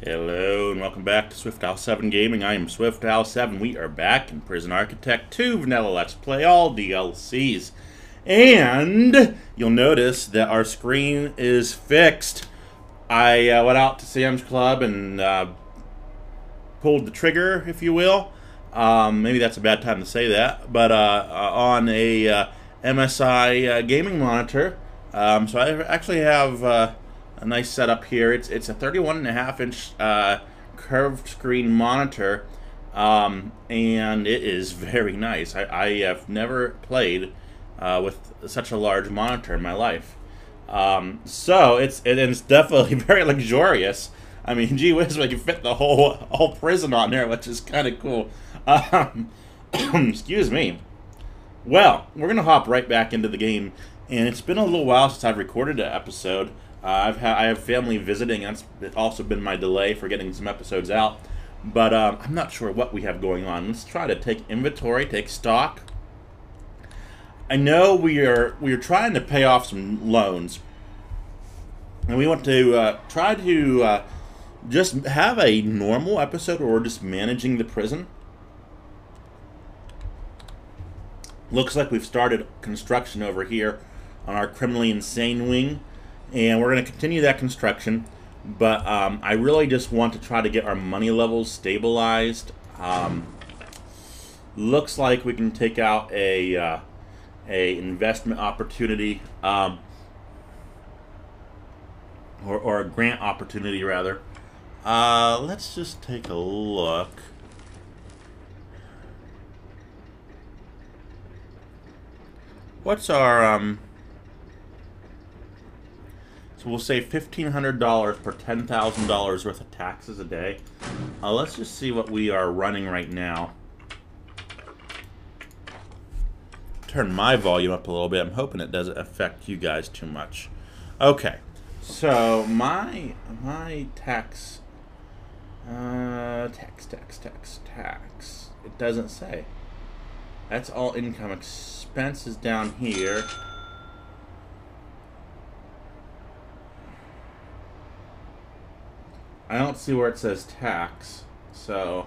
Hello and welcome back to SwiftOwl7 Gaming. I am SwiftOwl7. We are back in Prison Architect 2 Vanilla Let's Play, all DLCs. And you'll notice that our screen is fixed. I went out to Sam's Club and pulled the trigger, if you will. Maybe that's a bad time to say that. But on a MSI gaming monitor. So I actually have a nice setup here. It's a 31.5-inch curved screen monitor, and it is very nice. I have never played with such a large monitor in my life. So it's definitely very luxurious. I mean, gee whiz, we can fit the whole prison on there, which is kind of cool. Excuse me. Well, we're gonna hop right back into the game, and it's been a little while since I've recorded an episode. I have family visiting. That's also been my delay for getting some episodes out. But I'm not sure what we have going on. Let's try to take inventory, take stock. I know we are trying to pay off some loans, and we want to try to just have a normal episode where we're just managing the prison. Looks like we've started construction over here on our criminally insane wing. And we're going to continue that construction, but I really just want to try to get our money levels stabilized. Looks like we can take out a investment opportunity, or a grant opportunity rather. Let's just take a look. What's our So we'll save $1,500 per $10,000 worth of taxes a day. Let's just see what we are running right now. Turn my volume up a little bit. I'm hoping it doesn't affect you guys too much. Okay, so my tax, tax. It doesn't say. That's all income. Expenses down here. I don't see where it says tax, so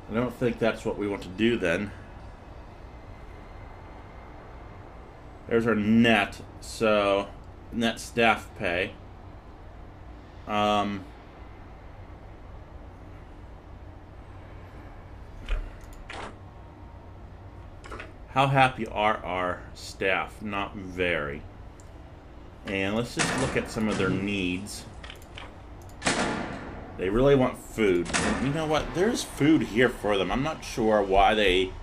I don't think that's what we want to do then. There's our net, so net staff pay. How happy are our staff? Not very. And let's just look at some of their needs. They really want food. And you know what? There's food here for them. I'm not sure why they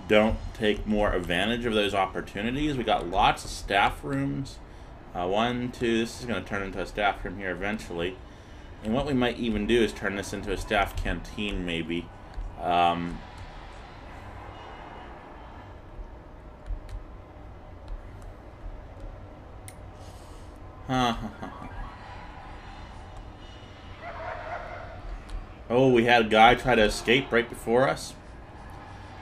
don't take more advantage of those opportunities. We got lots of staff rooms. 1, 2, this is going to turn into a staff room here eventually. And what we might even do is turn this into a staff canteen maybe. Oh, we had a guy try to escape right before us.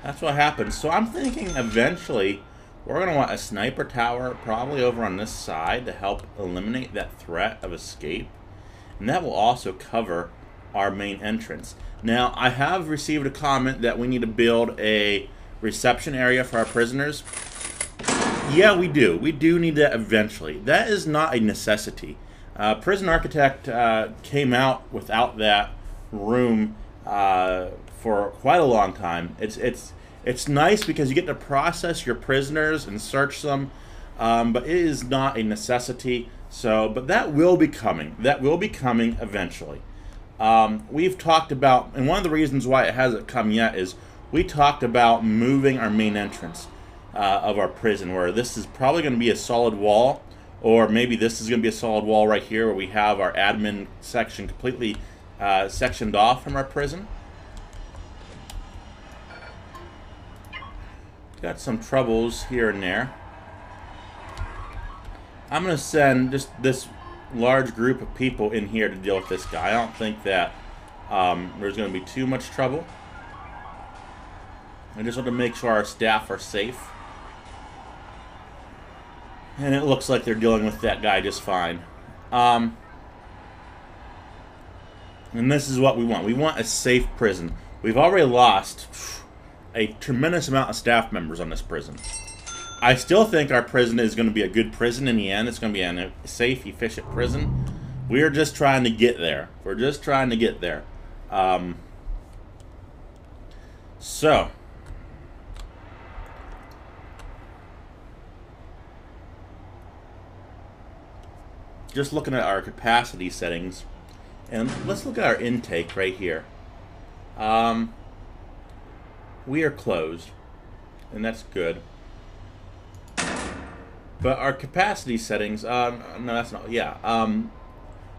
That's what happened. So I'm thinking eventually we're going to want a sniper tower probably over on this side to help eliminate that threat of escape. And that will also cover our main entrance. Now, I have received a comment that we need to build a reception area for our prisoners. Yeah, we do. We do need that eventually. That is not a necessity. Prison Architect came out without that room for quite a long time. It's nice because you get to process your prisoners and search them, but it is not a necessity. So, but that will be coming. That will be coming eventually. We've talked about, and one of the reasons why it hasn't come yet is we talked about moving our main entrance of our prison, where this is probably going to be a solid wall, or maybe this is going to be a solid wall right here where we have our admin section completely sectioned off from our prison. Got some troubles here and there. I'm going to send just this large group of people in here to deal with this guy. I don't think that there's going to be too much trouble. I just want to make sure our staff are safe. And it looks like they're dealing with that guy just fine. And this is what we want. We want a safe prison. We've already lost a tremendous amount of staff members on this prison. I still think our prison is going to be a good prison in the end. It's going to be a safe, efficient prison. We are just trying to get there. We're just trying to get there. So, just looking at our capacity settings, and let's look at our intake right here. We are closed, and that's good. But our capacity settings, no, that's not, yeah.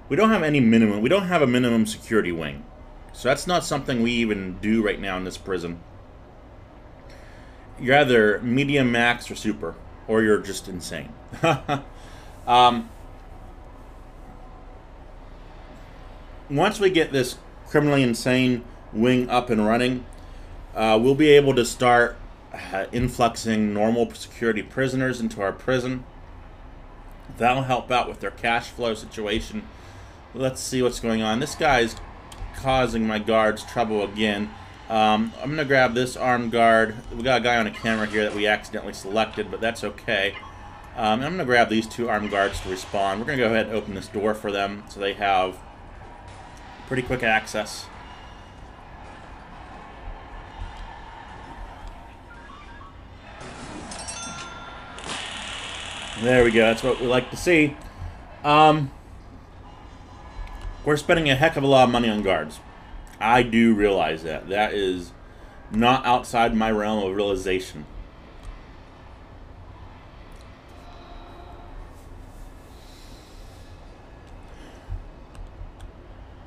We don't have any minimum. We don't have a minimum security wing. So that's not something we even do right now in this prison. You're either medium, max, or super. Or you're just insane. Once we get this criminally insane wing up and running, we'll be able to start influxing normal security prisoners into our prison. That'll help out with their cash flow situation. Let's see what's going on. This guy's causing my guards trouble again. I'm going to grab this armed guard. We got a guy on a camera here that we accidentally selected, but that's okay. I'm going to grab these two armed guards to respond. We're going to go ahead and open this door for them so they have pretty quick access. There we go. That's what we like to see. We're spending a heck of a lot of money on guards. I do realize that. That is not outside my realm of realization.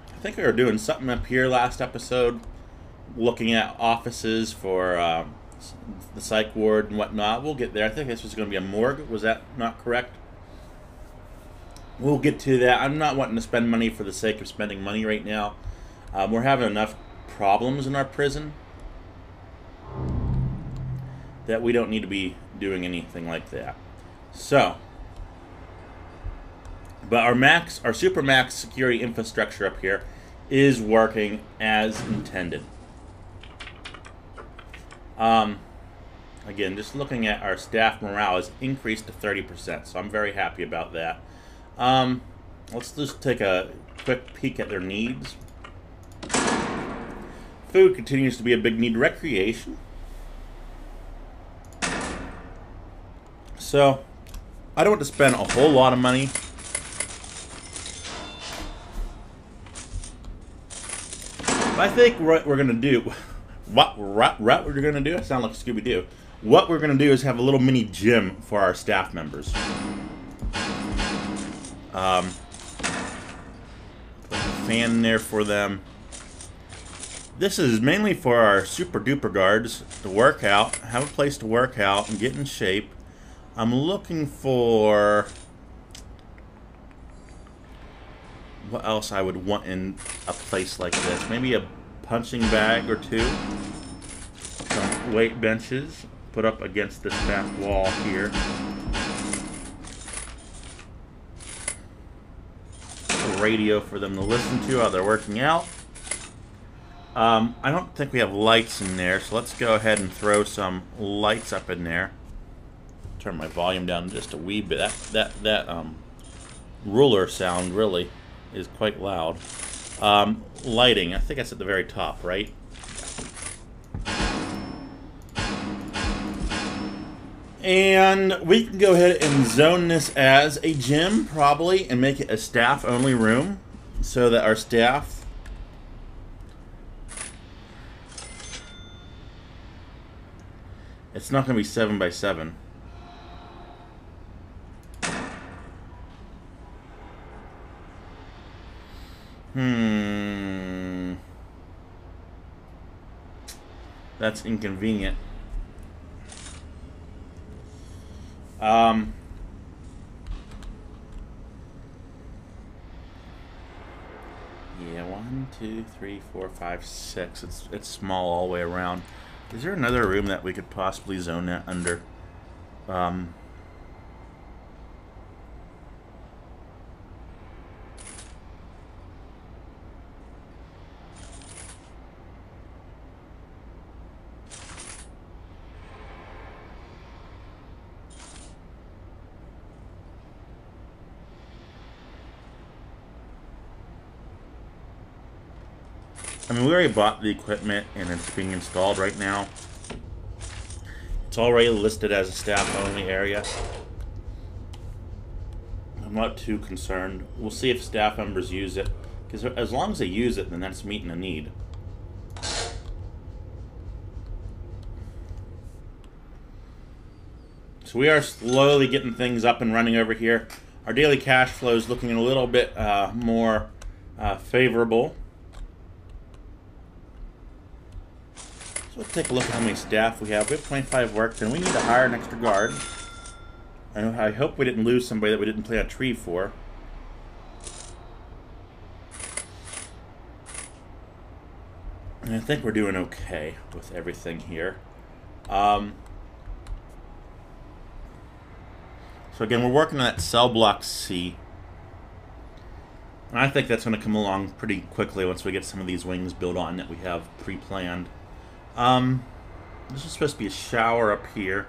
I think we were doing something up here last episode, looking at offices for the psych ward and whatnot. We'll get there. I think this was going to be a morgue. Was that not correct? We'll get to that. I'm not wanting to spend money for the sake of spending money right now. We're having enough problems in our prison that we don't need to be doing anything like that. So, but our super max security infrastructure up here is working as intended. Again, just looking at our staff morale has increased to 30%, so I'm very happy about that. Let's just take a quick peek at their needs. Food continues to be a big need. Recreation. So, I don't want to spend a whole lot of money. But I think what we're going to do... What we're going to do? I sound like Scooby-Doo. What we're going to do is have a little mini gym for our staff members. Put a fan in there for them. This is mainly for our super duper guards to work out, have a place to work out and get in shape. I'm looking for what else I would want in a place like this. Maybe a punching bag or two. Some weight benches put up against this back wall here. A radio for them to listen to while they're working out. I don't think we have lights in there, so let's go ahead and throw some lights up in there. Turn my volume down just a wee bit. That ruler sound really is quite loud. Lighting, I think that's at the very top, right? And we can go ahead and zone this as a gym, probably, and make it a staff-only room so that our staff... It's not going to be 7 by 7. That's inconvenient. Yeah, 1, 2, 3, 4, 5, 6. It's small all the way around. Is there another room that we could possibly zone that under? I mean, we already bought the equipment and it's being installed right now. It's already listed as a staff-only area. I'm not too concerned. We'll see if staff members use it, because as long as they use it, then that's meeting a need. So we are slowly getting things up and running over here. Our daily cash flow is looking a little bit more favorable. So let's take a look at how many staff we have. We have 25 workers, and we need to hire an extra guard. And I hope we didn't lose somebody that we didn't plant a tree for. And I think we're doing okay with everything here. So again, we're working on that cell block C. And I think that's going to come along pretty quickly once we get some of these wings built on that we have pre-planned. This is supposed to be a shower up here.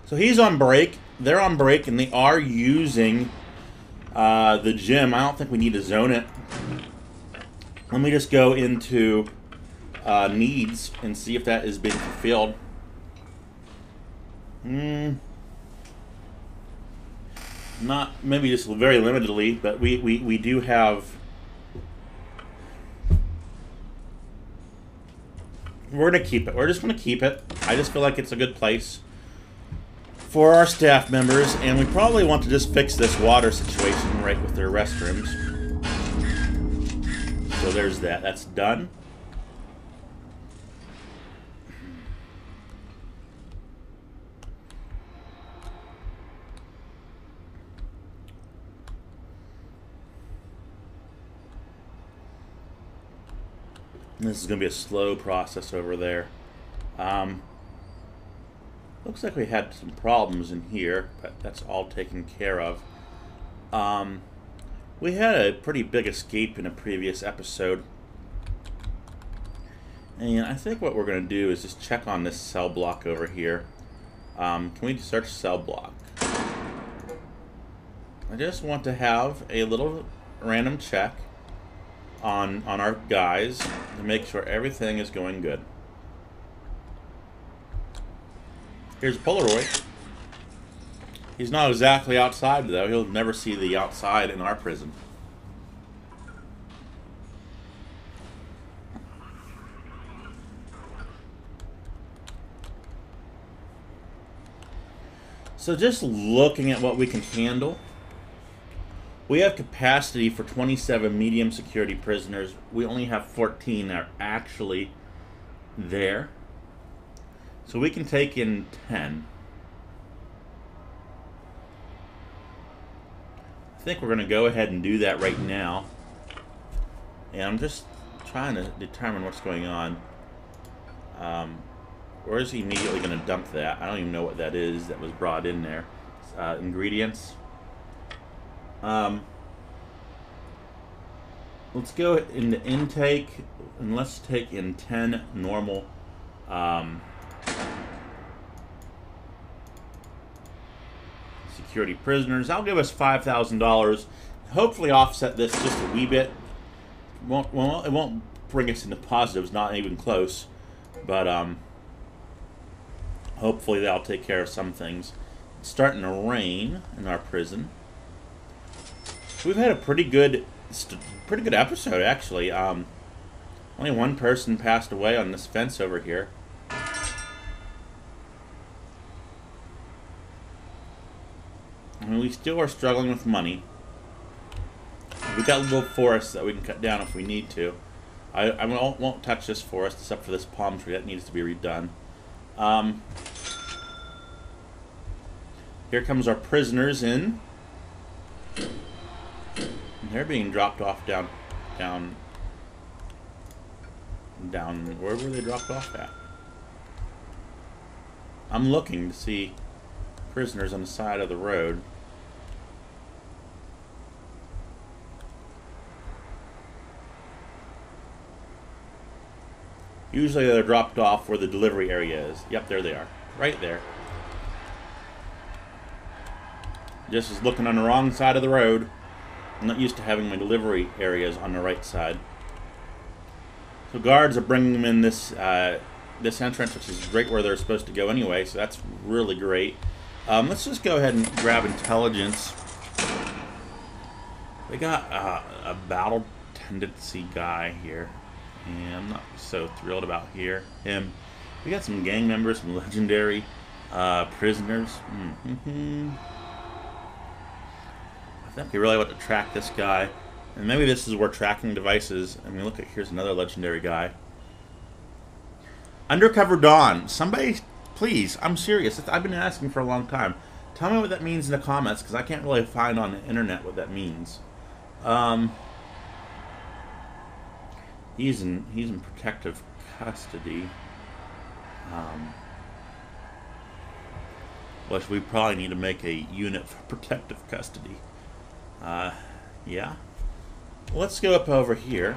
So he's on break, they're on break, and they are using the gym. I don't think we need to zone it. Let me just go into needs and see if that is being fulfilled. Not, maybe just very limitedly, but we do have... We're going to keep it. We're just going to keep it. I just feel like it's a good place for our staff members, and we probably want to just fix this water situation right with their restrooms. So there's that. That's done. This is going to be a slow process over there. Looks like we had some problems in here, but that's all taken care of. We had a pretty big escape in a previous episode. And I think what we're going to do is just check on this cell block over here. Can we search cell block? I just want to have a little random check on our guys to make sure everything is going good. Here's a Polaroid. He's not exactly outside, though. He'll never see the outside in our prison. So just looking at what we can handle, we have capacity for 27 medium security prisoners. We only have 14 that are actually there. So we can take in 10. I think we're going to go ahead and do that right now. And I'm just trying to determine what's going on. Where is he immediately going to dump that? I don't even know what that is that was brought in there. Ingredients. Let's go into intake, and let's take in 10 normal security prisoners. That'll give us $5,000. Hopefully offset this just a wee bit. It won't bring us into positives, not even close. But hopefully that'll take care of some things. It's starting to rain in our prison. We've had a pretty good episode, actually. Only one person passed away on this fence over here. I mean, we still are struggling with money. We got a little forest that we can cut down if we need to. I won't touch this forest except for this palm tree that needs to be redone. Here comes our prisoners in. And they're being dropped off down. Where were they dropped off at? I'm looking to see prisoners on the side of the road. Usually they're dropped off where the delivery area is. Yep, there they are. Right there. Just is looking on the wrong side of the road. I'm not used to having my delivery areas on the right side. So guards are bringing them in this this entrance, which is right where they're supposed to go anyway, so that's really great. Let's just go ahead and grab intelligence. We got a battle tendency guy here, and I'm not so thrilled about him. We got some gang members, some legendary prisoners. I think we really want to track this guy, and maybe this is where tracking devices. I mean, look at, here's another legendary guy. Undercover Dawn. Somebody, please, I'm serious. I've been asking for a long time. Tell me what that means in the comments, because I can't really find on the internet what that means. He's in protective custody. Which we probably need to make a unit for protective custody. Yeah. Let's go up over here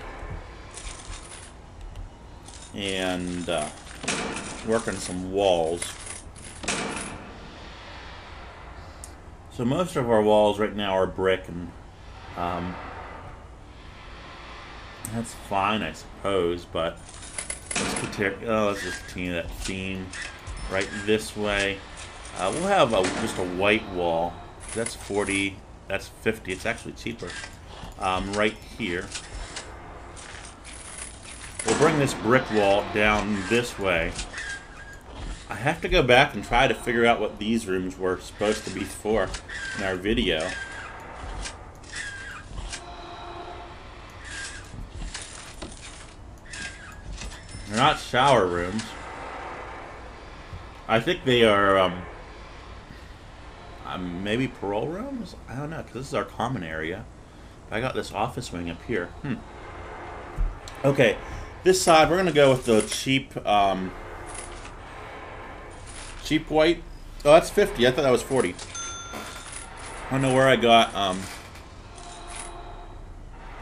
and work on some walls. So most of our walls right now are brick, and that's fine, I suppose, but let's just continue that theme right this way. We'll have just a white wall. That's 40, that's 50, it's actually cheaper. Right here. We'll bring this brick wall down this way. I have to go back and try to figure out what these rooms were supposed to be for in our video. They're not shower rooms. I think they are maybe parole rooms? I don't know, because this is our common area. I got this office wing up here. Okay, this side we're gonna go with the cheap cheap white. Oh, that's 50. I thought that was 40. I don't know where I got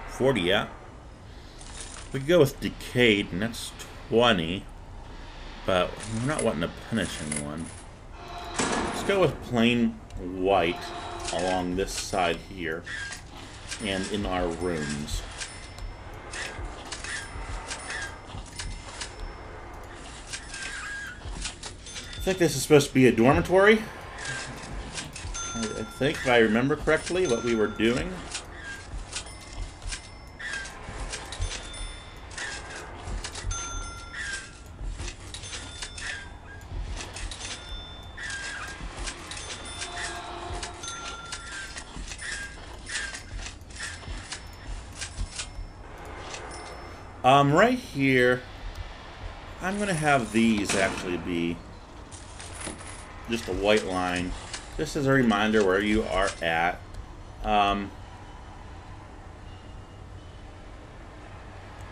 40. Yeah, we could go with decayed, and that's 20. But we're not wanting to punish anyone. Let's go with plain white along this side here and in our rooms. I think this is supposed to be a dormitory. I think, if I remember correctly, what we were doing. Right here, I'm going to have these actually be just a white line, just as a reminder where you are at. I'm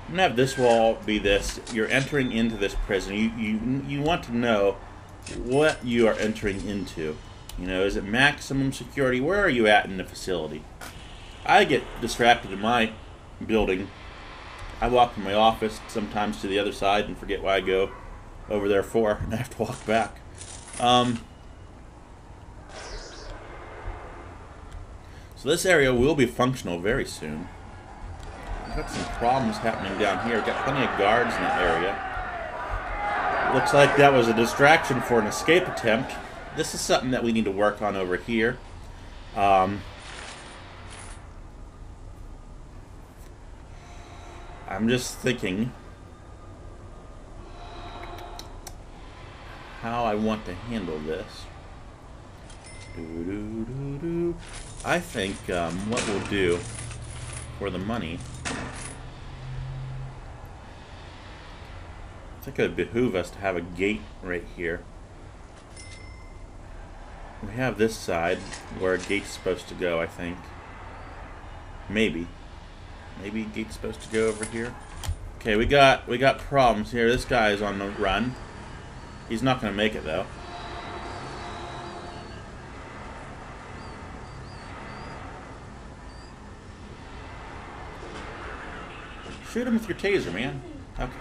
going to have this wall be this. You're entering into this prison. You want to know what you are entering into. You know, is it maximum security? Where are you at in the facility? I get distracted in my building. I walk from my office sometimes to the other side and forget why I go over there for, and I have to walk back. So this area will be functional very soon. I've got some problems happening down here. I've got plenty of guards in that area. Looks like that was a distraction for an escape attempt. This is something that we need to work on over here. I'm just thinking how I want to handle this. I think what we'll do for the money, I think it would behoove us to have a gate right here. We have this side where a gate's supposed to go, I think. Maybe gate's supposed to go over here. Okay, we got problems here. This guy is on the run. He's not going to make it though. Shoot him with your taser, man. Okay.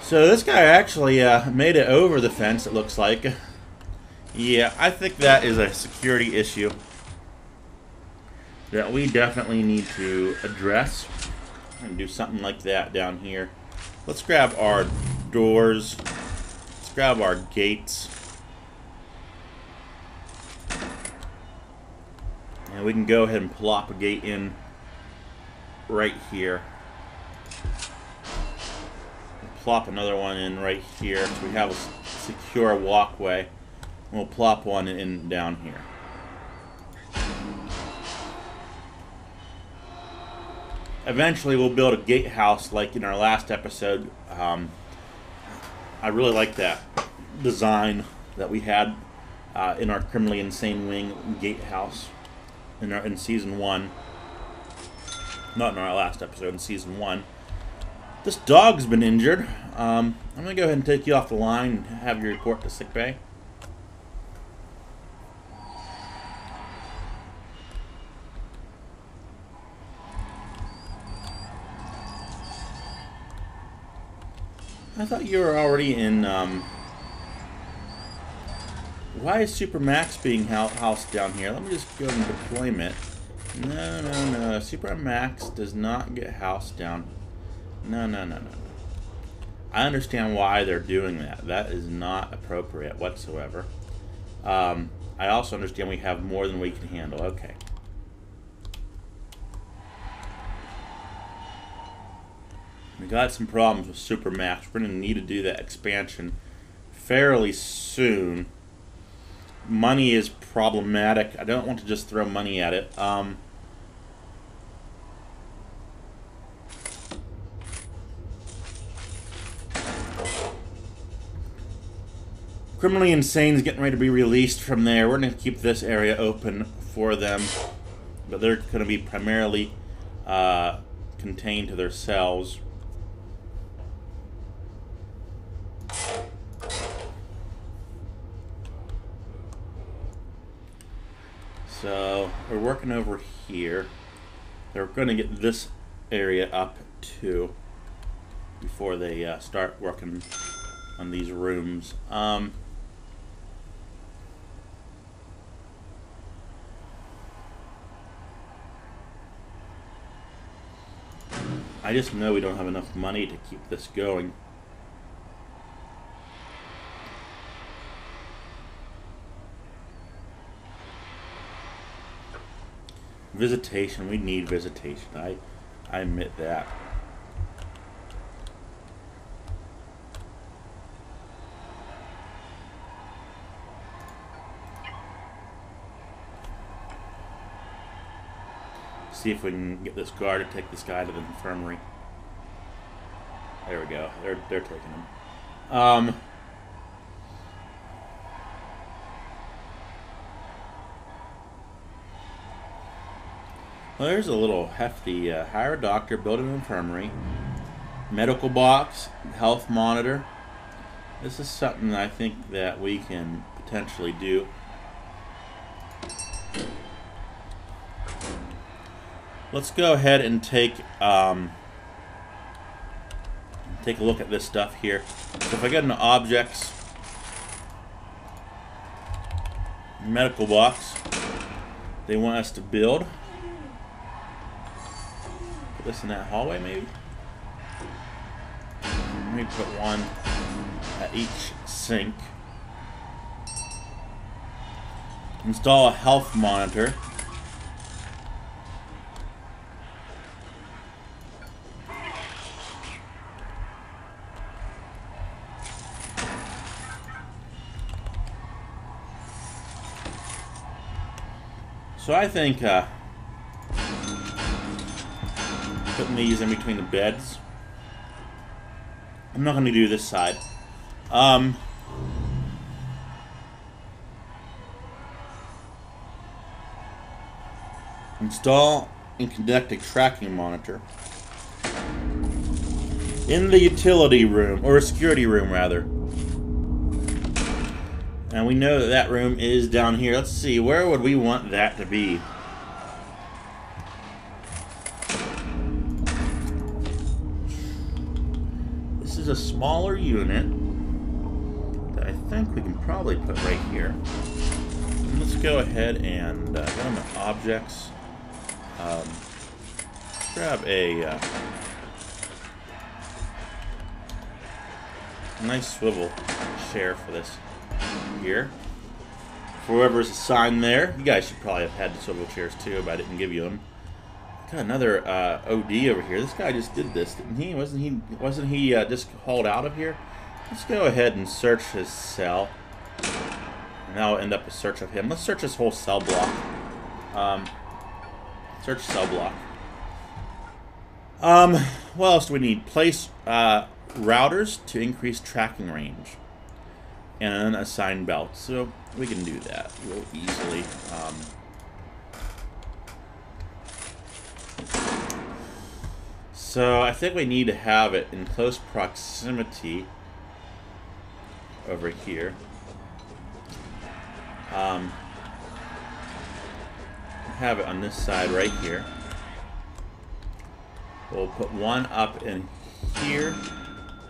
So this guy actually made it over the fence, it looks like. Yeah, I think that is a security issue that we definitely need to address and do something like that down here. Let's grab our doors. Let's grab our gates. And we can go ahead and plop a gate in right here. Plop another one in right here so we have a secure walkway. We'll plop one in down here. Eventually we'll build a gatehouse like in our last episode. I really like that design that we had in our Criminally Insane Wing gatehouse in Season 1. Not in our last episode, in Season 1. This dog's been injured. I'm going to go ahead and take you off the line and have you report to sickbay. I thought you were already in, Why is Super Max being housed down here? Let me just go in deployment. No. Super Max does not get housed down. No. I understand why they're doing that. That is not appropriate whatsoever. I also understand we have more than we can handle. Okay. We got some problems with Super Max. We're going to need to do that expansion fairly soon. Money is problematic. I don't want to just throw money at it. Criminally Insane is getting ready to be released from there. We're going to keep this area open for them, but they're going to be primarily contained to their cells. So we're working over here. They're going to get this area up too before they start working on these rooms. I just know we don't have enough money to keep this going. Visitation, we need visitation. I admit that. See if we can get this guard to take this guy to the infirmary. There we go. They're taking him. Well, there's a little hefty hire a doctor, build an infirmary, medical box, health monitor. This is something I think that we can potentially do. Let's go ahead and take a look at this stuff here. So if I get into objects, medical box, they want us to build. Put this in that hallway maybe. Let me put one at each sink. Install a health monitor. So I think putting these in between the beds. I'm not going to do this side. Install and connect a tracking monitor in the utility room, or a security room rather. And we know that that room is down here. Let's see, where would we want that to be? This is a smaller unit. What the I think we can probably put right here. And let's go ahead and go into objects. Grab a nice swivel chair for this here. For whoever's assigned there, you guys should probably have had the swivel chairs too, but I didn't give you them. Got another OD over here. This guy just did this, didn't he? Wasn't he just hauled out of here? Let's go ahead and search his cell. And that'll end up a search of him. Let's search his whole cell block. Search cell block. What else do we need? Place routers to increase tracking range. And assign belts. So we can do that real easily. So I think we need to have it in close proximity over here. Have it on this side right here. We'll put one up in here,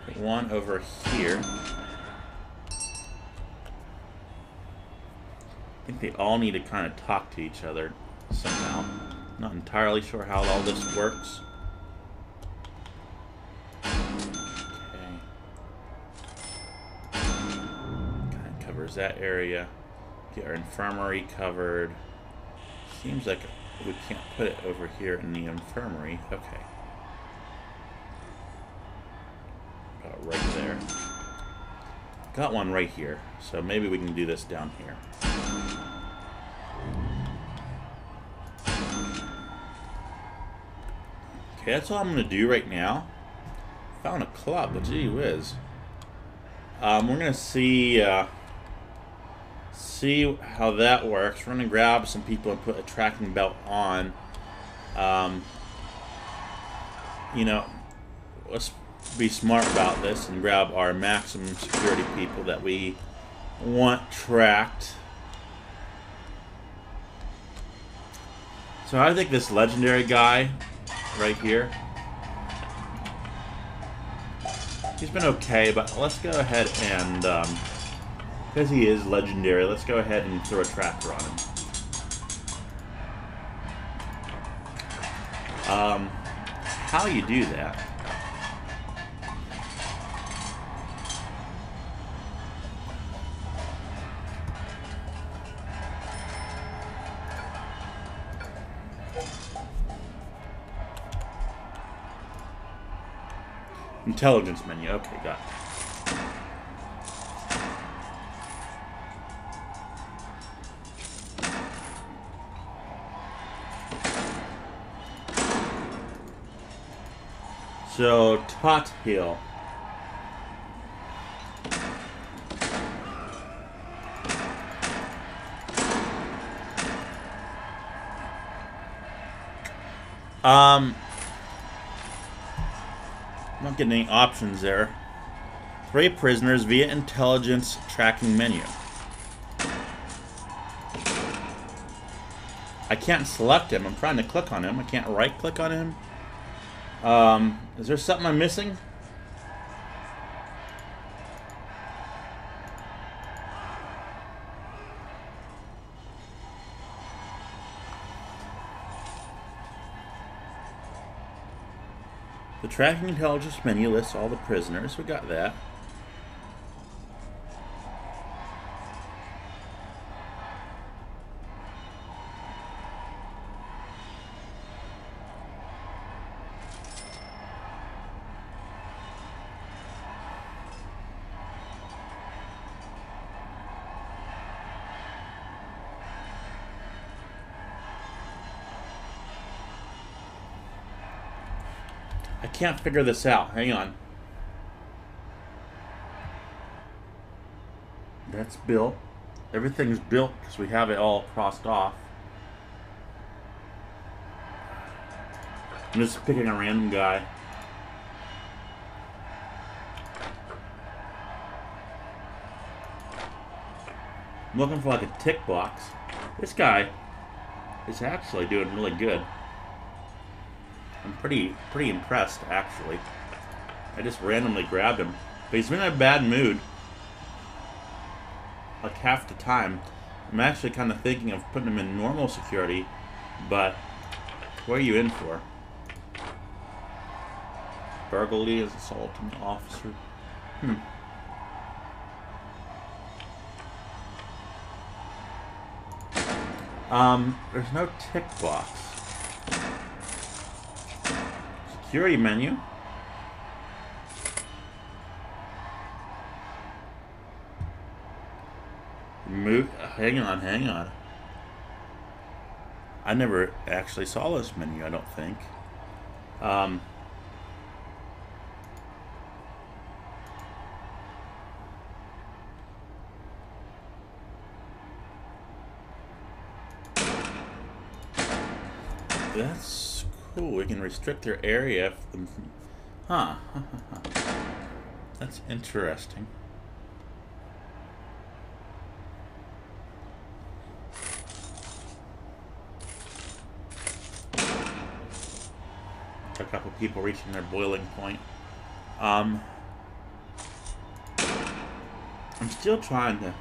put one over here. I think they all need to kind of talk to each other somehow. Not entirely sure how all this works. Okay. Kind of covers that area. Get our infirmary covered. Seems like we can't put it over here in the infirmary. Okay. About right there. Got one right here, so maybe we can do this down here. Okay, that's all I'm going to do right now. Found a club, but gee whiz. We're going to see how that works. We're going to grab some people and put a tracking belt on. You know, let's be smart about this and grab our maximum security people that we want tracked. So I think this legendary guy right here, he's been okay, but let's go ahead and because he is legendary, let's go ahead and throw a tracker on him. How you do that? Intelligence menu. Okay, got it. So, Tot Hill. I'm not getting any options there. 3 prisoners via intelligence tracking menu. I can't select him. I'm trying to click on him. I can't right click on him. Is there something I'm missing? The tracking intelligence menu lists all the prisoners. We got that. I can't figure this out. Hang on. That's built. Everything's built because we have it all crossed off. I'm just picking a random guy. I'm looking for like a tick box. This guy is actually doing really good. I'm pretty impressed, actually. I just randomly grabbed him. But he's been in a bad mood. like half the time. I'm actually kind of thinking of putting them in normal security, but what are you in for? Burglary as assaulting officer. There's no tick box. Security menu. Move. Hang on. I never actually saw this menu, I don't think. That's cool. We can restrict their area. Huh. That's interesting. A couple people reaching their boiling point. I'm still trying to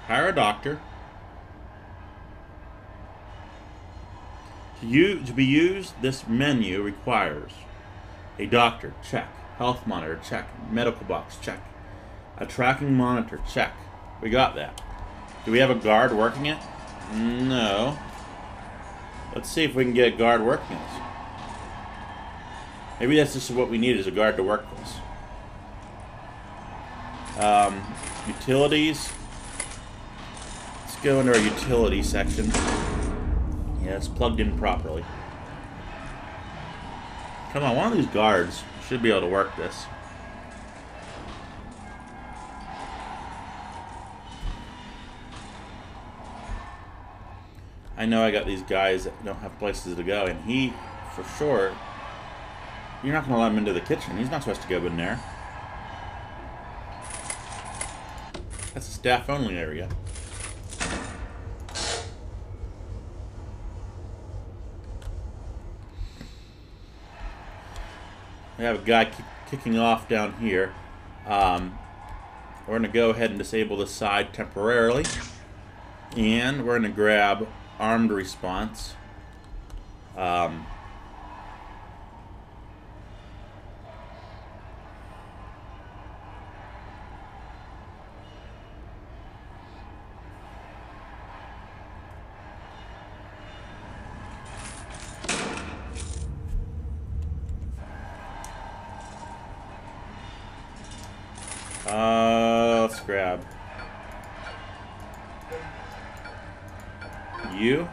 hire a doctor. To be used, this menu requires a doctor, check. Health monitor, check. Medical box, check. A tracking monitor, check. We got that. Do we have a guard working it? No. Let's see if we can get a guard working this. Maybe that's just what we need, is a guard to work this. Utilities. Let's go into our utility section. Yeah, it's plugged in properly. Come on, one of these guards should be able to work this. I know I got these guys that don't have places to go, and he, for sure, you're not going to let him into the kitchen. He's not supposed to go in there. That's a staff-only area. We have a guy kicking off down here. We're going to go ahead and disable this side temporarily. And we're going to grab armed response. Let's grab you,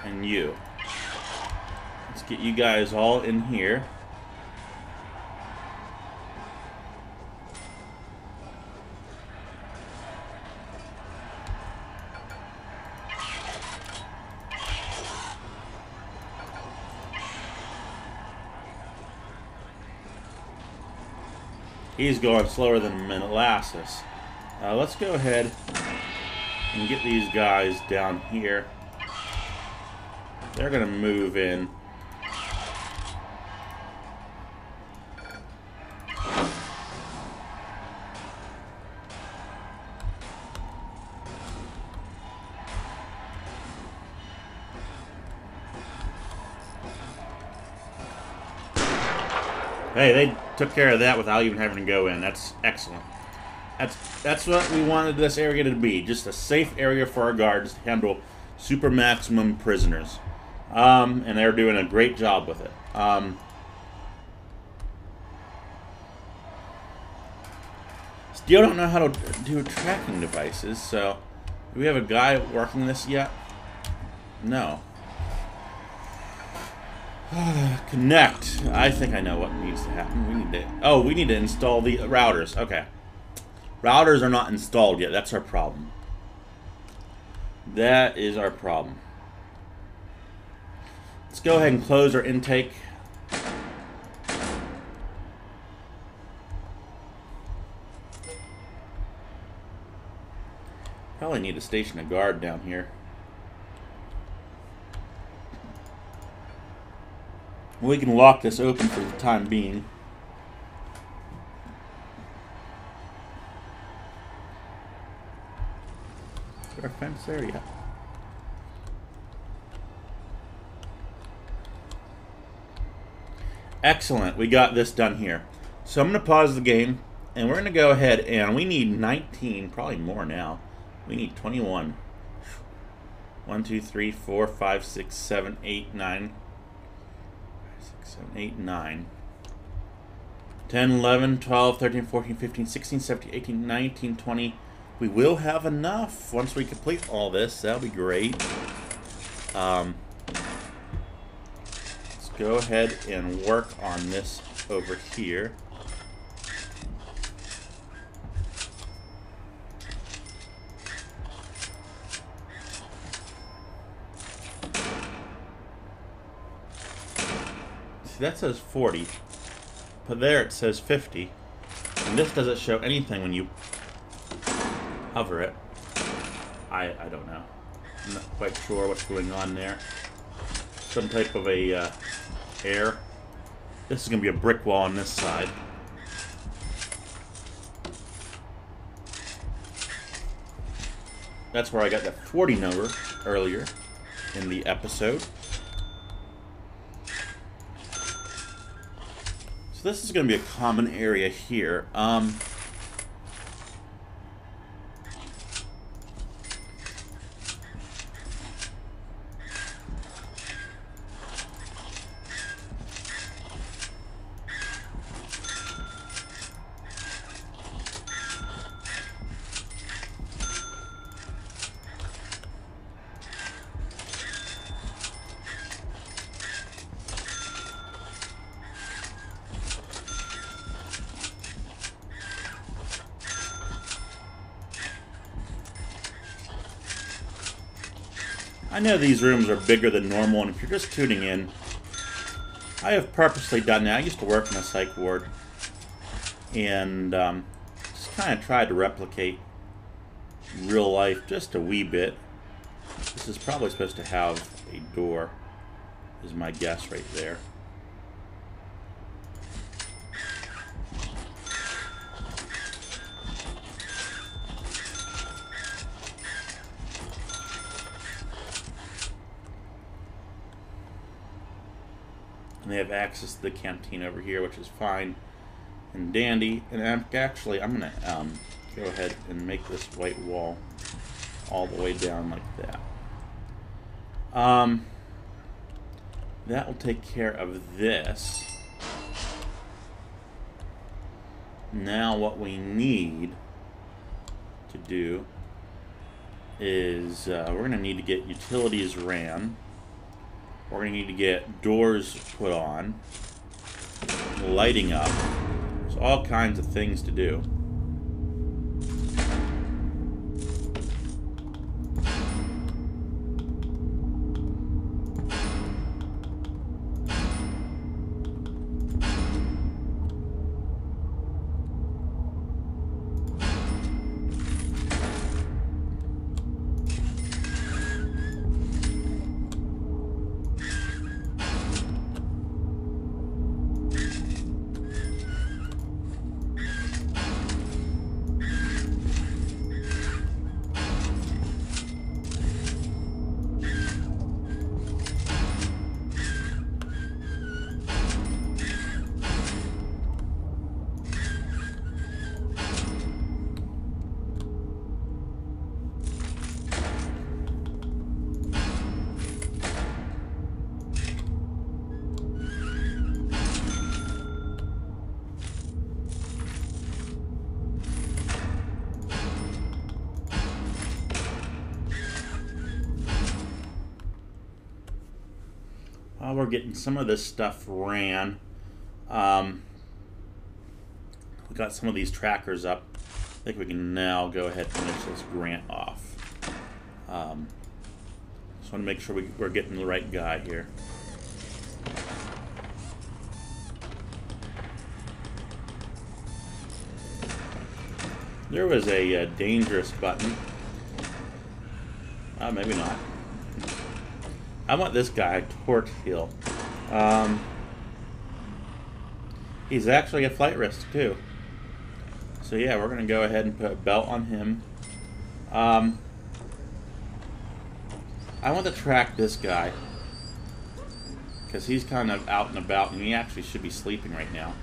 and you. Let's get you guys all in here. He's going slower than molasses. Let's go ahead and get these guys down here. They're going to move in. Hey, they took care of that without even having to go in. That's excellent. That's what we wanted this area to be. Just a safe area for our guards to handle super maximum prisoners. And they're doing a great job with it. Still don't know how to do tracking devices, so do we have a guy working this yet? No. Connect. I think I know what needs to happen. We need to install the routers. Okay. Routers are not installed yet. That's our problem. That is our problem. Let's go ahead and close our intake. Probably need to station a guard down here. We can lock this open for the time being. fence there? Yeah. Excellent. We got this done here. So I'm going to pause the game, and we're going to go ahead, and we need 19, probably more now. We need 21. 1, 2, 3, 4, 5, 6, 7, 8, 9. 6, 7, 8, 9. 10, 11, 12, 13, 14, 15, 16, 17, 18, 19, 20. We will have enough once we complete all this. That'll be great. Let's go ahead and work on this over here. See, that says 40. But there it says 50. And this doesn't show anything when you hover it. I don't know. I'm not quite sure what's going on there. Some type of a air. This is going to be a brick wall on this side. That's where I got that 40 number earlier in the episode. So this is going to be a common area here. I know these rooms are bigger than normal, and if you're just tuning in, I have purposely done that. I used to work in a psych ward, and just kind of tried to replicate real life just a wee bit. This is probably supposed to have a door, is my guess right there. And they have access to the canteen over here, which is fine and dandy. And actually, I'm going to go ahead and make this white wall all the way down like that. That will take care of this. Now what we need to do is we're going to need to get utilities ran. We're going to need to get doors put on, lighting up. There's all kinds of things to do. While we're getting some of this stuff ran, we got some of these trackers up. I think we can now go ahead and finish this grant off. Just want to make sure we're getting the right guy here. There was a dangerous button. Maybe not. I want this guy, Torch Heal. He's actually a flight risk too. So yeah, we're gonna go ahead and put a belt on him. I want to track this guy. Because he's kind of out and about, and he actually should be sleeping right now.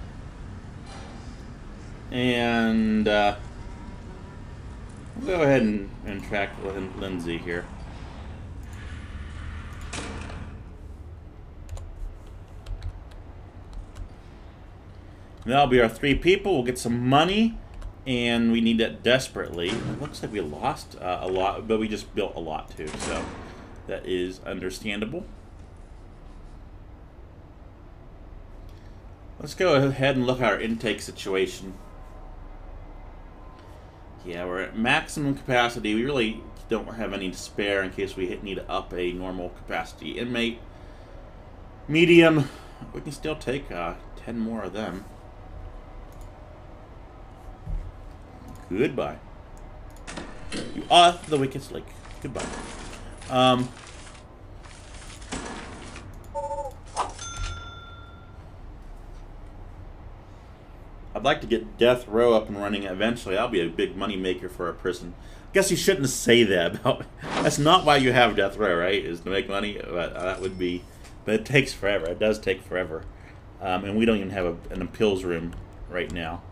And we'll go ahead and track Lindsay here. And that'll be our 3 people. We'll get some money, and we need that desperately. It looks like we lost a lot, but we just built a lot too, so that is understandable. Let's go ahead and look at our intake situation. Yeah, we're at maximum capacity. We really don't have any to spare in case we need to up a normal capacity inmate. Medium, we can still take 10 more of them. Goodbye. You are the wicked snake. Goodbye. I'd like to get death row up and running eventually. That'll be a big money maker for a prison. I guess you shouldn't say that about. That's not why you have death row, right? Is to make money. But that would be. But it takes forever. It does take forever, and we don't even have an appeals room right now.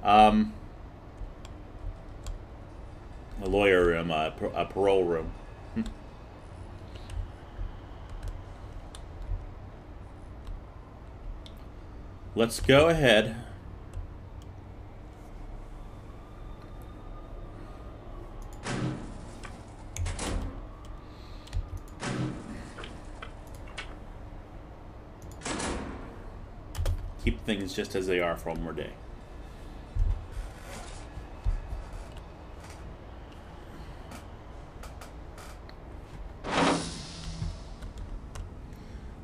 A lawyer room, a parole room. Let's go ahead. Keep things just as they are for one more day.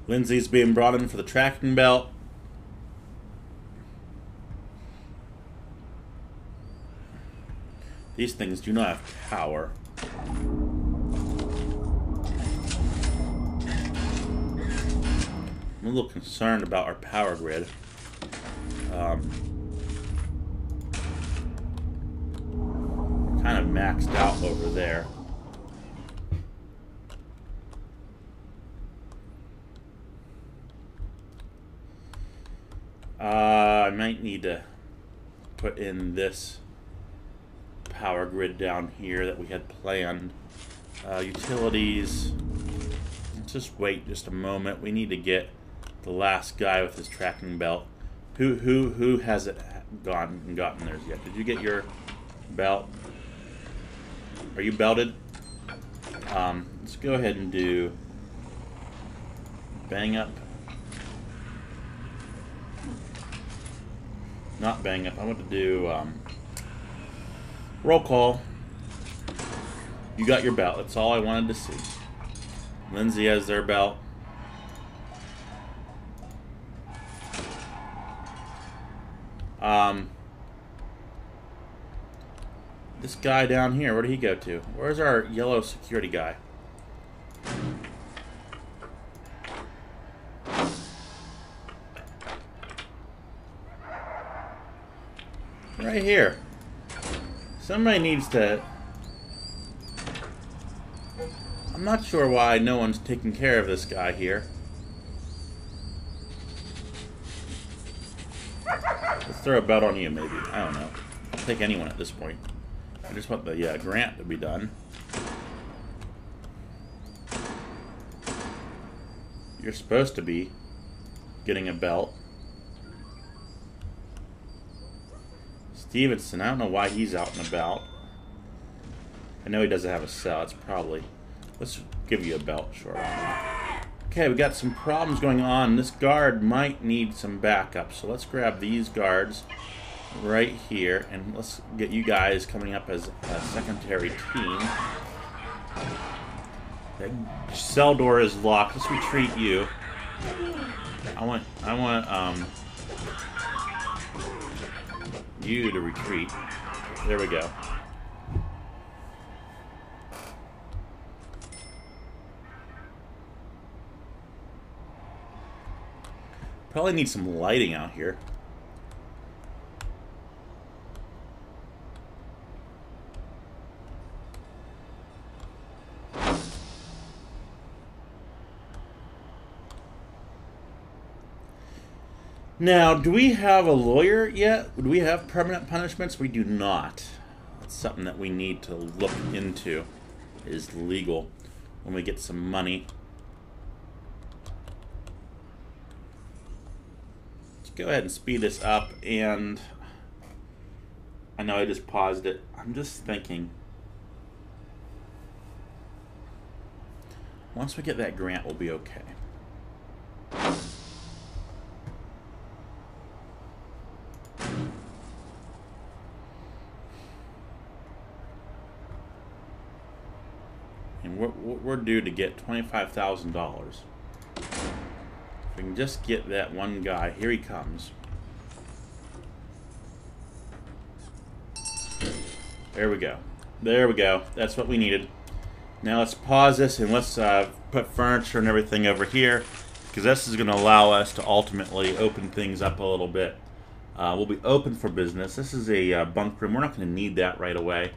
Lindsay's being brought in for the tracking belt. These things do not have power. I'm a little concerned about our power grid. Kind of maxed out over there. I might need to put in this power grid down here that we had planned. Utilities. Let's just wait just a moment. We need to get the last guy with his tracking belt. Who hasn't gone and gotten theirs yet? Did you get your belt? Are you belted? Let's go ahead and do bang up. Not bang up. I want to do roll call. You got your belt. That's all I wanted to see. Lindsay has their belt. This guy down here, where did he go to? Where's our yellow security guy? Right here. Somebody needs to... I'm not sure why no one's taking care of this guy here. Let's throw a belt on you, maybe. I don't know. I'll take anyone at this point. I just want the grant to be done. You're supposed to be getting a belt. Stevenson, I don't know why he's out and about. I know he doesn't have a cell. It's probably... Let's give you a belt, sure. Okay, we got some problems going on. This guard might need some backup, so let's grab these guards right here, and let's get you guys coming up as a secondary team. The cell door is locked. Let's retreat you. I want you to retreat. There we go. Probably need some lighting out here. Now, do we have a lawyer yet? Do we have permanent punishments? We do not. That's something that we need to look into. Is legal when we get some money. Let's go ahead and speed this up. And I know I just paused it. I'm just thinking. Once we get that grant, we'll be okay. And we're due to get $25,000. If we can just get that one guy. Here he comes. There we go. There we go. That's what we needed. Now let's pause this and let's put furniture and everything over here, because this is going to allow us to ultimately open things up a little bit. We'll be open for business. This is a bunk room. We're not going to need that right away.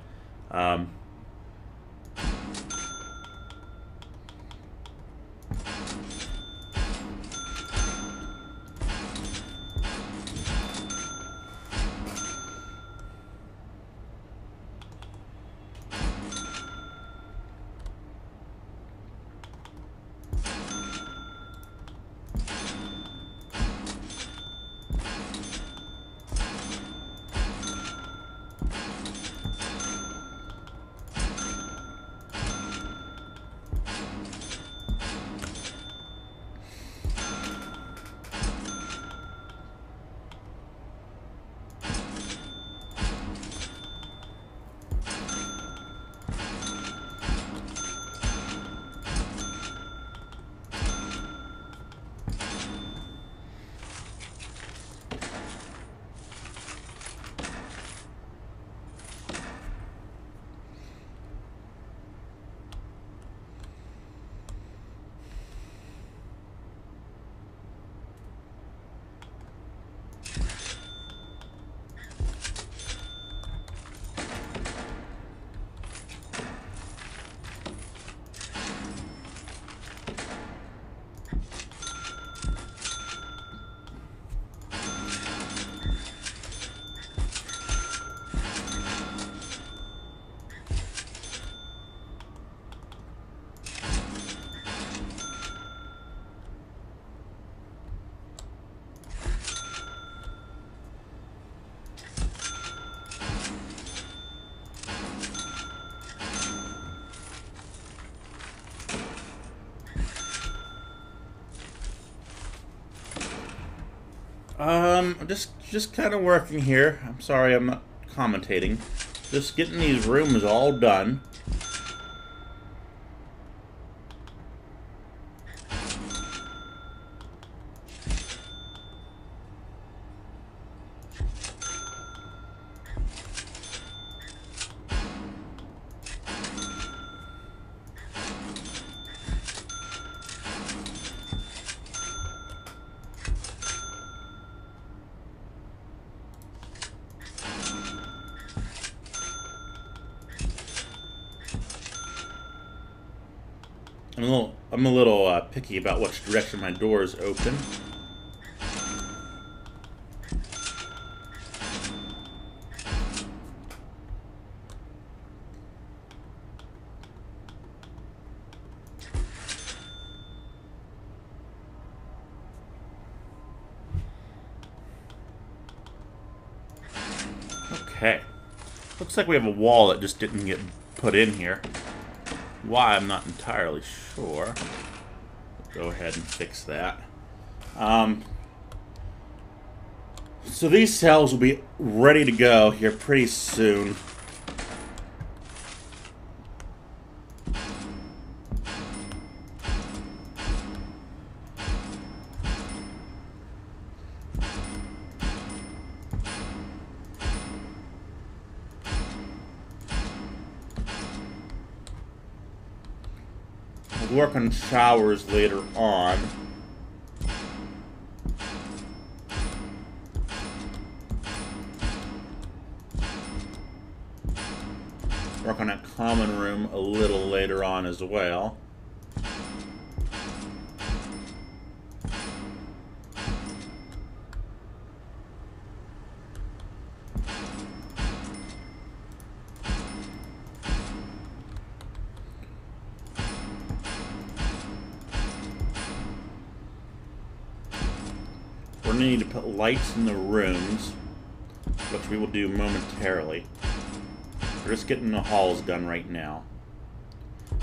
Just kind of working here. I'm sorry, I'm not commentating. Just getting these rooms all done. I'm a little picky about which direction my doors open. Okay. Looks like we have a wall that just didn't get put in here. Why, I'm not entirely sure. Go ahead and fix that. So these cells will be ready to go here pretty soon. We'll work on showers later on. Work on that common room a little later on as well. we're going to need to put lights in the rooms, which we will do momentarily. We're just getting the halls done right now.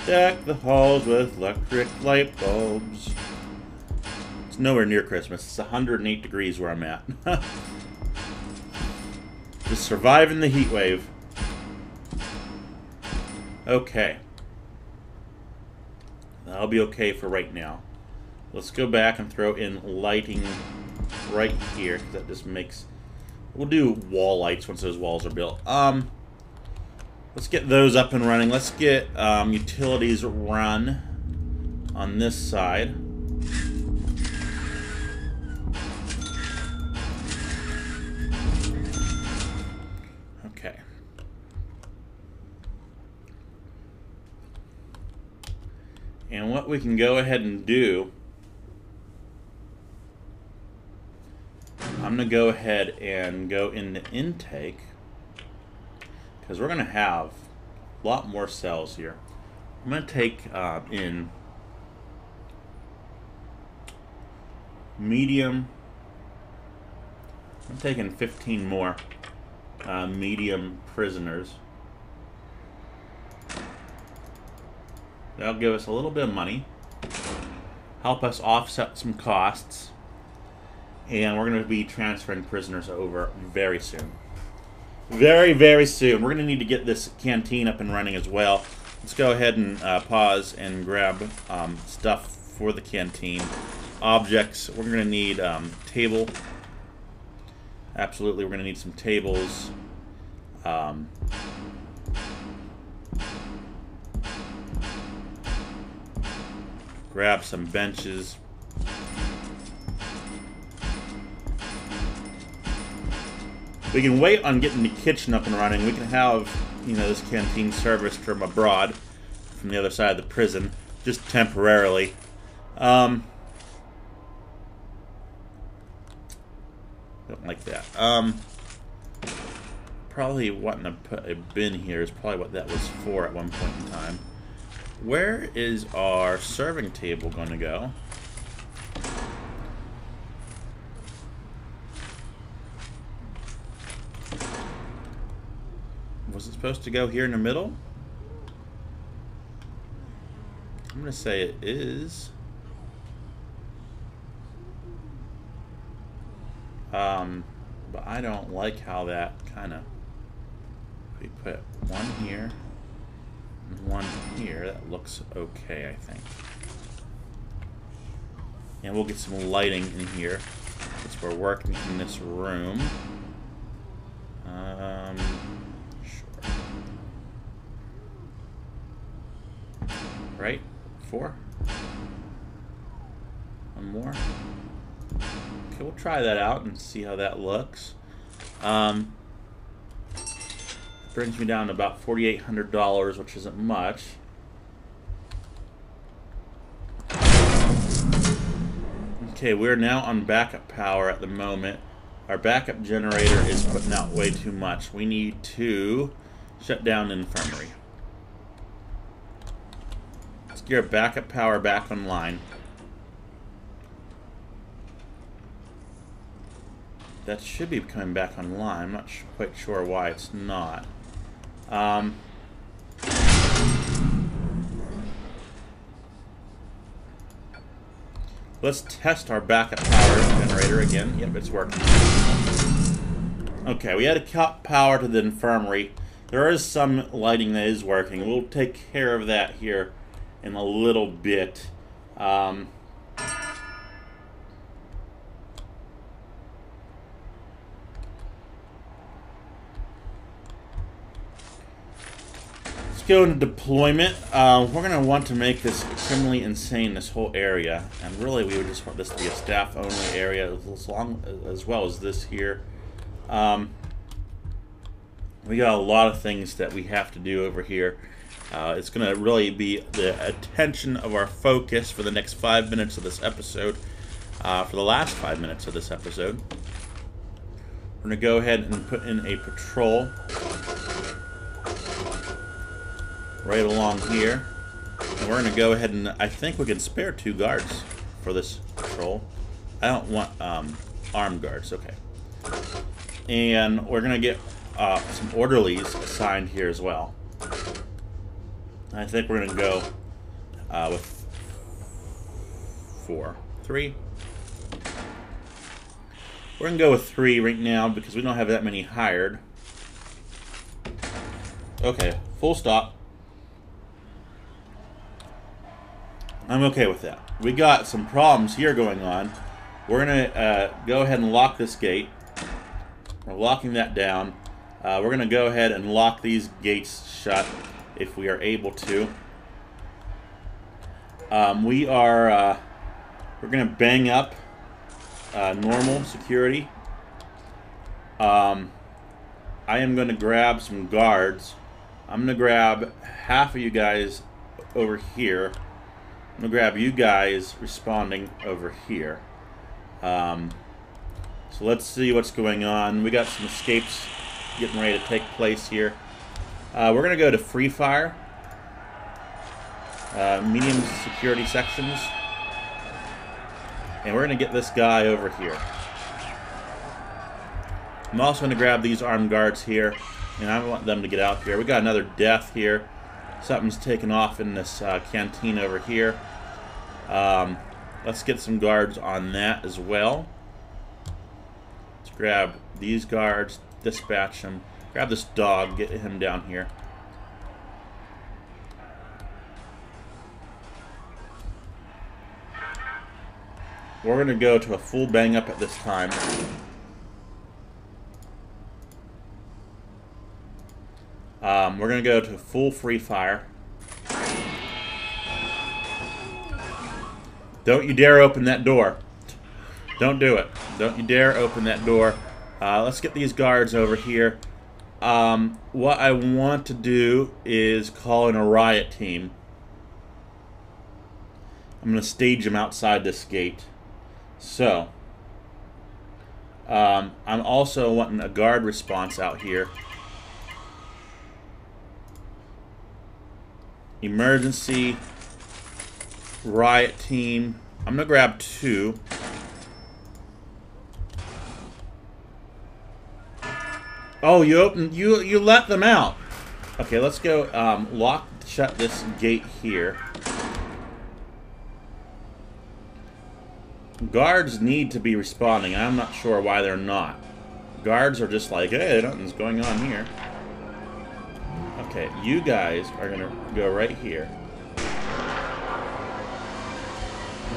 Deck the halls with electric light bulbs. It's nowhere near Christmas. It's 108 degrees where I'm at. Just surviving the heat wave. Okay. That'll be okay for right now. Let's go back and throw in lighting right here, because that just makes... We'll do wall lights once those walls are built. Let's get those up and running. Let's get utilities run on this side. Okay. And what we can go ahead and do, I'm going to go ahead and go into intake, because we're going to have a lot more cells here. I'm going to take in medium. I'm taking 15 more medium prisoners. That'll give us a little bit of money, help us offset some costs, and we're going to be transferring prisoners over very soon. Very, very soon. We're going to need to get this canteen up and running as well. Let's go ahead and pause and grab stuff for the canteen. Objects. We're going to need table. Absolutely, we're going to need some tables. Grab some benches. We can wait on getting the kitchen up and running. We can have, you know, this canteen serviced from abroad, from the other side of the prison, just temporarily. Don't like that. Probably wanting to put a bin here is probably what that was for at one point in time. Where is our serving table going to go? Was it supposed to go here in the middle? I'm going to say it is. But I don't like how that kind of... We put one here and one here. That looks okay, I think. And we'll get some lighting in here since we're working in this room. Sure. Right? 4? One more. Okay, we'll try that out and see how that looks. Brings me down to about $4,800, which isn't much. Okay, we're now on backup power at the moment. Our backup generator is putting out way too much. We need to shut down the infirmary. Let's get our backup power back online. That should be coming back online. I'm not quite sure why it's not. Let's test our backup power generator again. Yep, it's working. Okay, we had to cut power to the infirmary. There is some lighting that is working. We'll take care of that here in a little bit. Go into deployment. We're going to want to make this criminally insane, this whole area, and really we would just want this to be a staff only area as well as this here. We got a lot of things that we have to do over here. It's going to really be the attention of our focus for the next 5 minutes of this episode, for the last 5 minutes of this episode. We're going to go ahead and put in a patrol right along here, and we're going to go ahead and I think we can spare 2 guards for this patrol. I don't want armed guards. Okay. And we're going to get some orderlies assigned here as well. I think we're going to go with 4. 3. We're going to go with 3 right now because we don't have that many hired. Okay, full stop. I'm okay with that. We got some problems here going on. We're going to go ahead and lock this gate. We're locking that down. We're going to go ahead and lock these gates shut if we are able to. We're going to bang up normal security. I am going to grab some guards. I'm going to grab half of you guys over here. I'm going to grab you guys responding over here. So let's see what's going on. We got some escapes getting ready to take place here. We're going to go to Freefire. Medium security sections. And we're going to get this guy over here. I'm also going to grab these armed guards here. And I want them to get out here. We got another death here. Something's taken off in this canteen over here. Let's get some guards on that as well. Let's grab these guards, dispatch them. Grab this dog, get him down here. We're going to go to a full bang up at this time. We're going to go to full free fire. Don't you dare open that door. Don't do it. Don't you dare open that door. Let's get these guards over here. What I want to do is call in a riot team. I'm going to stage them outside this gate. So, I'm also wanting a guard response out here. Emergency riot team. I'm going to grab 2. Oh, you let them out. Okay, let's go shut this gate here. Guards need to be responding. I'm not sure why they're not. Guards are just like, hey, nothing's going on here. Okay, you guys are going to go right here.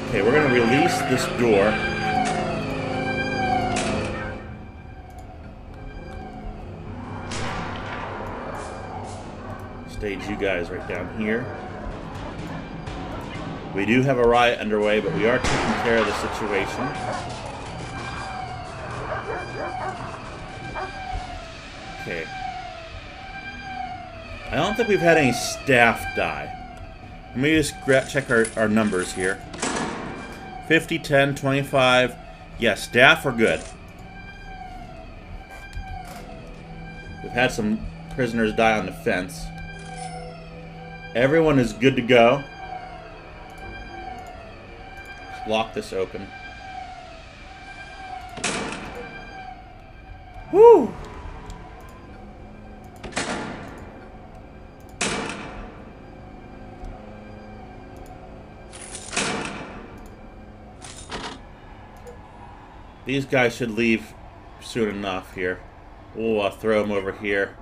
Okay, we're going to release this door. Stage you guys right down here. We do have a riot underway, but we are taking care of the situation. Okay. I don't think we've had any staff die. Let me just check our numbers here. 50, 10, 25. Yeah, staff are good. We've had some prisoners die on the fence. Everyone is good to go. Let's lock this open. Woo! These guys should leave soon enough here. We'll throw them over here.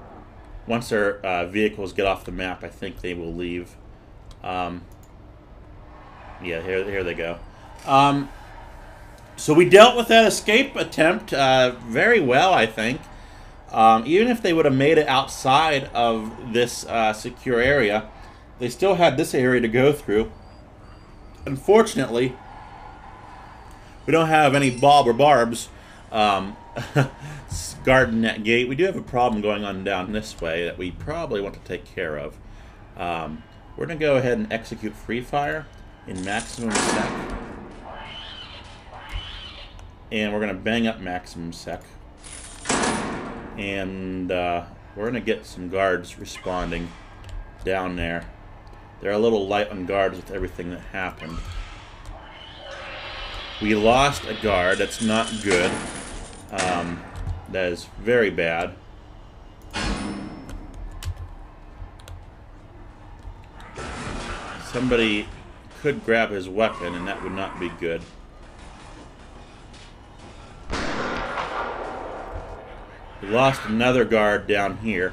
Once their vehicles get off the map, I think they will leave. Yeah, here they go. So we dealt with that escape attempt very well, I think. Even if they would have made it outside of this secure area, they still had this area to go through. Unfortunately, we don't have any Bob or Barbs guarding that gate. We do have a problem going on down this way that we probably want to take care of. We're going to go ahead and execute Freefire in maximum sec. And we're going to bang up maximum sec. And we're going to get some guards responding down there. They're a little light on guards with everything that happened. We lost a guard. That's not good. That is very bad. Somebody could grab his weapon, and that would not be good. We lost another guard down here.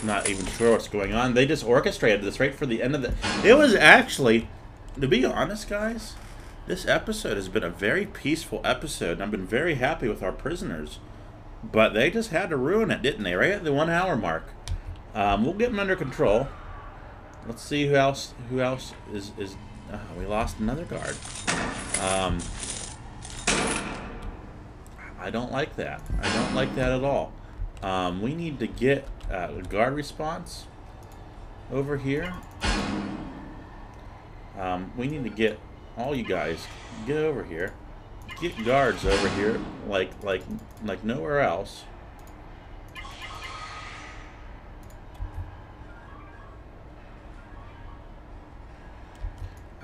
Not even sure what's going on. They just orchestrated this right for the end of the... It was actually, to be honest, guys, this episode has been a very peaceful episode, and I've been very happy with our prisoners. But they just had to ruin it, didn't they? Right at the 1 hour mark. We'll get them under control. Let's see who else is we lost another guard. I don't like that. I don't like that at all. We need to get a guard response over here. We need to get all you guys get over here. Get guards over here like nowhere else.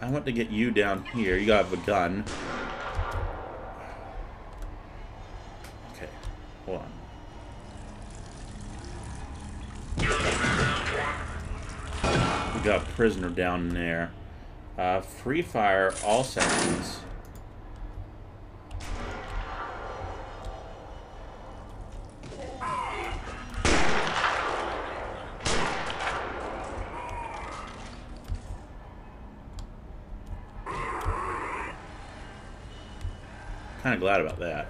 I want to get you down here. You got a gun. Okay, hold on. We got a prisoner down there. Freefire all sections. Kind of glad about that.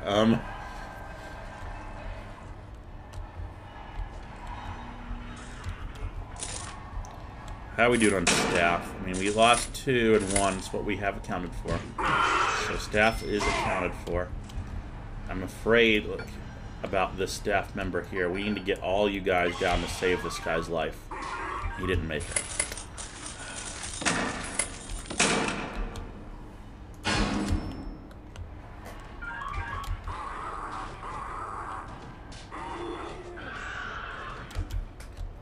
How are we doing on staff? I mean, we lost 2 and 1 is what we have accounted for. So staff is accounted for. I'm afraid about this staff member here. We need to get all you guys down to save this guy's life. He didn't make it.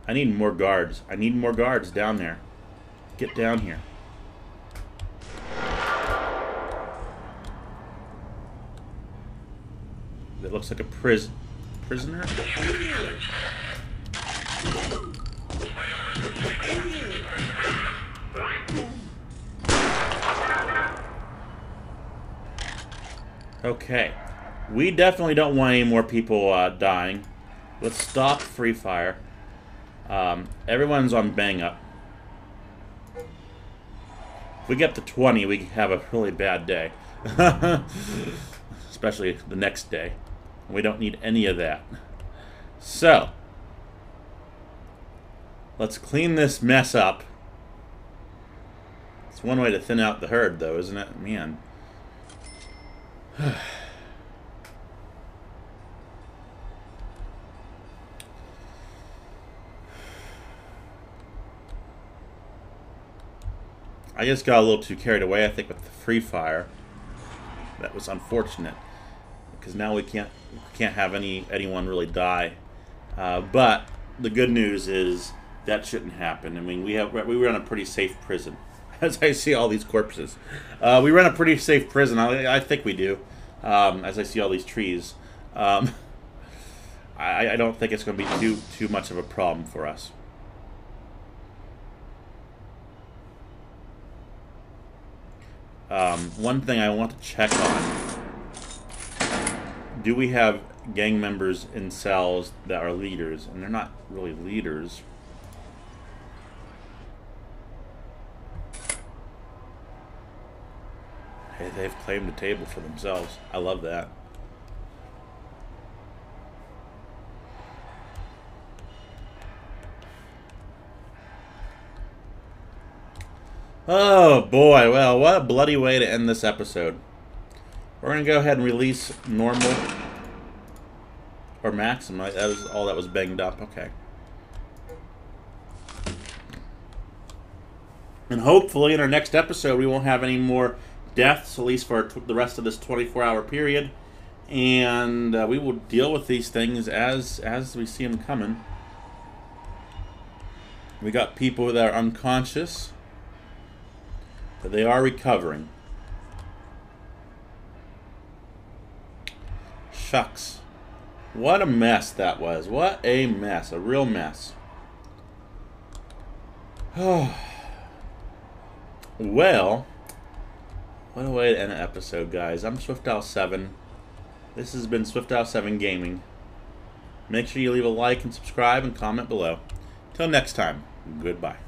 I need more guards. I need more guards down there. Get down here. That looks like a prisoner. Okay. We definitely don't want any more people dying. Let's stop Freefire. Everyone's on bang up. If we get to 20, we have a really bad day. Especially the next day. We don't need any of that. So, let's clean this mess up. It's one way to thin out the herd, though, isn't it? Man. I just got a little too carried away, I think, with the Freefire. That was unfortunate, because now we can't have anyone really die. But the good news is that shouldn't happen. I mean, we run a pretty safe prison. As I see all these corpses, we run a pretty safe prison. I think we do. As I see all these trees, I don't think it's going to be too much of a problem for us. One thing I want to check on: do we have gang members in cells that are leaders? And they're not really leaders. Hey, they've claimed the table for themselves. I love that. Oh boy, well, what a bloody way to end this episode. We're going to go ahead and release normal or maximum. That was all that was banged up. Okay. And hopefully in our next episode we won't have any more deaths, at least for the rest of this 24-hour period. And we will deal with these things as we see them coming. We got people that are unconscious. But they are recovering. Shucks. What a mess that was. What a mess. A real mess. Well, what a way to end an episode, guys. I'm SwiftOwl7. This has been SwiftOwl7 Gaming. Make sure you leave a like and subscribe and comment below. Till next time, goodbye.